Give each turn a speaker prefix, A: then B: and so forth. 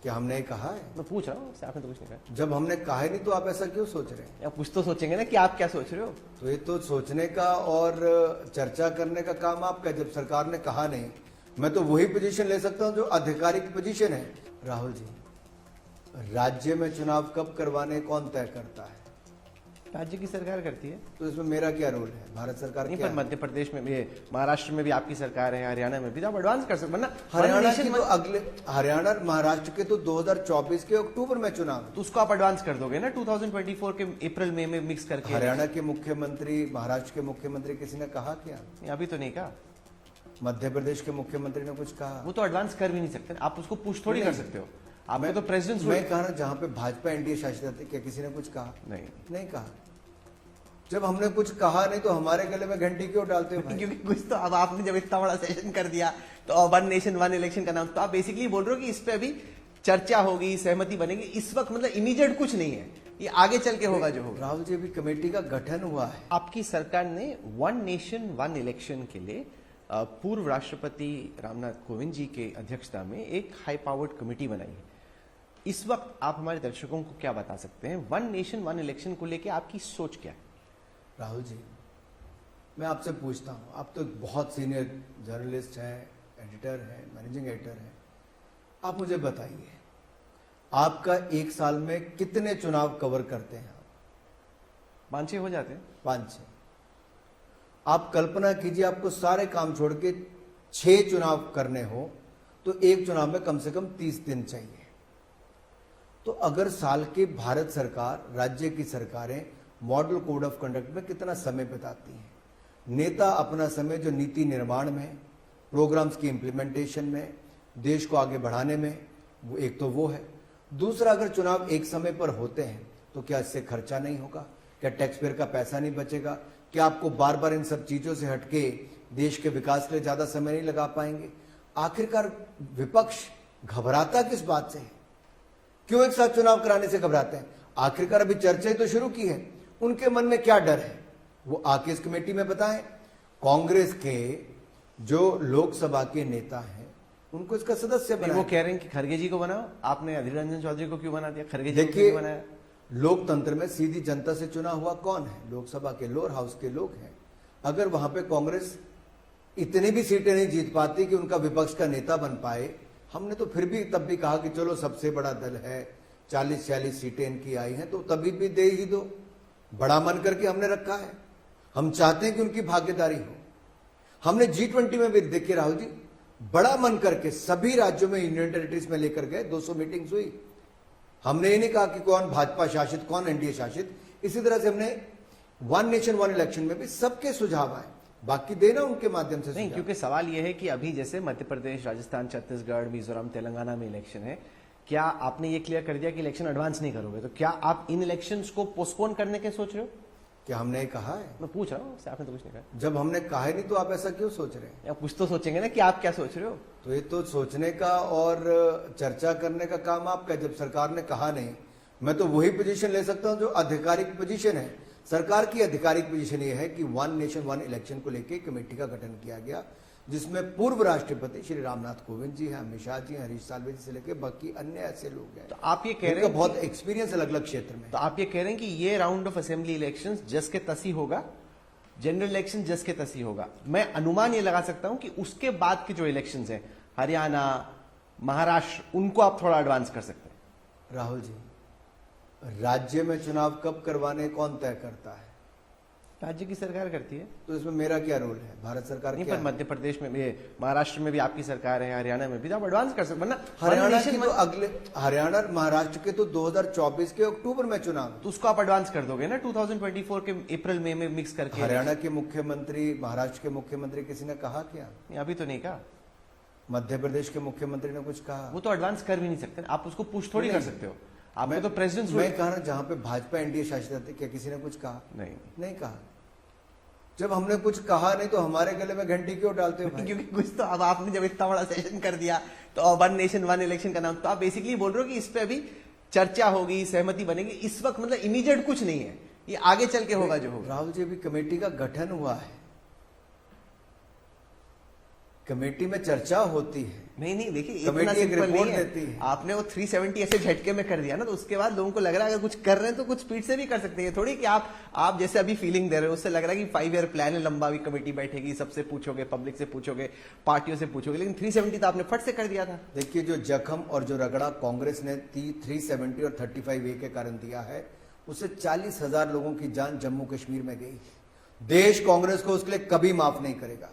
A: क्या हमने कहा है?
B: मैं पूछ रहा हूँ आपसे, आपने तो कुछ नहीं कहा।
A: जब हमने कहा ही नहीं तो आप ऐसा क्यों सोच रहे हैं?
B: आप कुछ तो सोचेंगे ना कि आप क्या सोच रहे हो।
A: तो ये तो सोचने का और चर्चा करने का काम आपका। जब सरकार ने कहा नहीं, मैं तो वही पोजीशन ले सकता हूं जो आधिकारिक पोजीशन है। राहुल जी, राज्य में चुनाव कब करवाने कौन तय करता है?
B: राज्य की सरकार करती है।
A: तो इसमें मेरा क्या रोल है? भारत सरकार
B: नहीं,
A: क्या
B: पर मध्य प्रदेश में भी, महाराष्ट्र में भी आपकी सरकार है, हरियाणा में भी, तो आप एडवांस कर सकते, वरना
A: हरियाणा की तो हरियाणा और महाराष्ट्र के तो 2024 के अक्टूबर में चुनाव,
B: तो उसको आप एडवांस कर दोगे ना 2024 के अप्रैल मई में मिक्स करके।
A: हरियाणा के मुख्यमंत्री, महाराष्ट्र के मुख्यमंत्री किसी ने कहा क्या?
B: अभी तो नहीं कहा।
A: मध्य प्रदेश के मुख्यमंत्री ने कुछ कहा?
B: वो तो एडवांस कर भी नहीं सकते, आप उसको पुश थोड़ी कर सकते हो। आपको तो प्रेसिडेंट,
A: मैं कहा ना, जहां पे भाजपा एनडीए शासित है, क्या किसी ने कुछ कहा? नहीं कहा। जब हमने कुछ कहा नहीं तो हमारे गले में घंटी क्यों डालते हो?
B: क्योंकि कुछ तो, अब आपने जब इतना बड़ा सेशन कर दिया तो वन नेशन वन इलेक्शन का नाम, तो आप बेसिकली बोल रहे हो कि इस पे अभी चर्चा होगी, सहमति बनेगी, इस वक्त मतलब इमीडिएट कुछ नहीं है, ये आगे चल के होगा जो होगा।
A: राहुल जी, अभी कमेटी का गठन हुआ है।
B: आपकी सरकार ने वन नेशन वन इलेक्शन के लिए पूर्व राष्ट्रपति रामनाथ कोविंद जी के अध्यक्षता में एक हाई पावर्ड कमेटी बनाई है। इस वक्त आप हमारे दर्शकों को क्या बता सकते हैं, वन नेशन वन इलेक्शन को लेकर आपकी सोच क्या है?
A: राहुल जी, मैं आपसे पूछता हूं, आप तो बहुत सीनियर जर्नलिस्ट हैं, एडिटर हैं, मैनेजिंग एडिटर हैं, आप मुझे बताइए, आपका एक साल में कितने चुनाव कवर करते हैं?
B: 5-6 हो जाते हैं।
A: 5-6। आप कल्पना कीजिए, आपको सारे काम छोड़ के 6 चुनाव करने हो तो एक चुनाव में कम से कम 30 दिन चाहिए। तो अगर साल के भारत सरकार, राज्य की सरकारें मॉडल कोड ऑफ कंडक्ट में कितना समय बिताती हैं, नेता अपना समय जो नीति निर्माण में, प्रोग्राम्स की इंप्लीमेंटेशन में, देश को आगे बढ़ाने में, वो एक तो वो है। दूसरा, अगर चुनाव एक समय पर होते हैं तो क्या इससे खर्चा नहीं होगा? क्या टैक्स पेयर का पैसा नहीं बचेगा? क्या आपको बार बार इन सब चीजों से हटके देश के विकास के लिए ज्यादा समय नहीं लगा पाएंगे? आखिरकार विपक्ष घबराता किस बात से है? क्यों एक साथ चुनाव कराने से घबराते हैं? आखिरकार अभी चर्चा तो शुरू की है, उनके मन में क्या डर है वो आके इस कमेटी में बताएं। कांग्रेस के जो लोकसभा के नेता हैं उनको इसका सदस्य बनाएं।
B: वो कह रहे हैं कि खड़गे जी को बनाओ, आपने अधीर रंजन चौधरी को क्यों बना दिया? खड़गे जी को
A: देखिए,
B: क्यों बनाया?
A: लोकतंत्र में सीधी जनता से चुना हुआ कौन है? लोकसभा के लोअर हाउस के लोग हैं। अगर वहां पे कांग्रेस इतनी भी सीटें नहीं जीत पाती कि उनका विपक्ष का नेता बन पाए, हमने तो फिर भी तब भी कहा कि चलो सबसे बड़ा दल है, 40-46 सीटें इनकी आई हैं, तो तभी भी दे ही दो। बड़ा मन करके हमने रखा है, हम चाहते हैं कि उनकी भागीदारी हो। हमने G20 में भी देखिए राहुल जी, बड़ा मन करके सभी राज्यों में, यूनियन टेरिटरीज में लेकर गए, 200 मीटिंग्स हुई। हमने ये नहीं कहा कि कौन भाजपा शासित, कौन एनडीए शासित। इसी तरह से हमने वन नेशन वन इलेक्शन में भी सबके सुझाव आए, बाकी देना उनके माध्यम से
B: नहीं, क्योंकि सवाल यह है कि अभी जैसे मध्य प्रदेश, राजस्थान, छत्तीसगढ़, मिजोरम, तेलंगाना में इलेक्शन है, क्या आपने ये क्लियर कर दिया कि इलेक्शन एडवांस नहीं करोगे? तो क्या आप इन इलेक्शंस को पोस्टपोन करने के सोच रहे हो?
A: क्या हमने कहा है?
B: मैं पूछ रहा हूँ, आपने तो कुछ नहीं कहा।
A: जब हमने कहा ही नहीं तो आप ऐसा क्यों सोच रहे हैं?
B: आप कुछ तो सोचेंगे ना कि आप क्या सोच रहे हो।
A: तो ये तो सोचने का और चर्चा करने का काम आपका। जब सरकार ने कहा नहीं, मैं तो वही पोजीशन ले सकता हूं जो आधिकारिक पोजीशन है। सरकार की आधिकारिक पोजीशन ये है कि वन नेशन वन इलेक्शन को लेकर कमेटी का गठन किया गया, जिसमें पूर्व राष्ट्रपति श्री रामनाथ कोविंद जी हैं, अमित शाह जी, हरीश साल्वे जी से लेकर बाकी अन्य ऐसे लोग हैं।
B: तो आप ये कह रहे हैं
A: बहुत एक्सपीरियंस अलग अलग क्षेत्र में।
B: तो आप ये कह रहे हैं कि ये राउंड ऑफ असेंबली इलेक्शंस जस के तसी होगा, जनरल इलेक्शन जस के तसी होगा। मैं अनुमान ये लगा सकता हूं कि उसके बाद के जो इलेक्शंस हैं, हरियाणा, महाराष्ट्र, उनको आप थोड़ा एडवांस कर सकते हैं।
A: राहुल जी, राज्य में चुनाव कब करवाने कौन तय करता है?
B: राज्य की सरकार करती है।
A: तो इसमें मेरा क्या रोल है? भारत सरकार
B: नहीं,
A: क्या
B: पर मध्य प्रदेश में भी, महाराष्ट्र में भी आपकी सरकार है, हरियाणा में भी, तो आप एडवांस कर सकते, वरना
A: हरियाणा और महाराष्ट्र के तो 2024 के अक्टूबर में चुनाव,
B: तो उसको आप एडवांस कर दोगे ना 2024 के अप्रैल मई में मिक्स करके।
A: हरियाणा के मुख्यमंत्री, महाराष्ट्र के मुख्यमंत्री किसी ने कहा क्या?
B: अभी तो नहीं कहा।
A: मध्य प्रदेश के मुख्यमंत्री ने कुछ कहा?
B: वो तो एडवांस कर भी नहीं सकते, आप उसको पुश थोड़ी कर सकते हो। आपको तो प्रेसिडेंट,
A: मैं कहा ना, जहां पे भाजपा एनडीए शासित है, क्या किसी ने कुछ कहा? नहीं कहा। जब हमने कुछ कहा नहीं तो हमारे गले में घंटी क्यों डालते हो?
B: क्योंकि कुछ तो, अब आपने जब इतना बड़ा सेशन कर दिया तो वन नेशन वन इलेक्शन का नाम, तो आप बेसिकली बोल रहे हो कि इस पे अभी चर्चा होगी, सहमति बनेगी, इस वक्त मतलब इमीडिएट कुछ नहीं है, ये आगे चल के होगा जो होगा।
A: राहुल जी, अभी कमेटी का गठन हुआ है। कमेटी में चर्चा होती है,
B: नहीं देखिए
A: कमेटी
B: इतना
A: एक
B: सिंपल
A: रिपोर्ट
B: नहीं है।
A: देती है।
B: आपने वो 370 ऐसे झटके में कर दिया ना, तो उसके बाद लोगों को लग रहा है अगर कुछ कर रहे हैं तो कुछ स्पीड से भी कर सकते हैं। थोड़ी कि आप जैसे अभी फीलिंग दे रहे हो, उससे लग रहा है कि 5 ईयर प्लान है, लंबा भी कमेटी बैठेगी, सबसे पूछोगे, पब्लिक से पूछोगे, पार्टियों से पूछोगे, लेकिन 370 तो आपने फट से कर दिया था।
A: देखिए जो जख्म और जो रगड़ा कांग्रेस ने 370 और 35A के कारण दिया है, उससे 40,000 लोगों की जान जम्मू कश्मीर में गई। देश कांग्रेस को उसके लिए कभी माफ नहीं करेगा।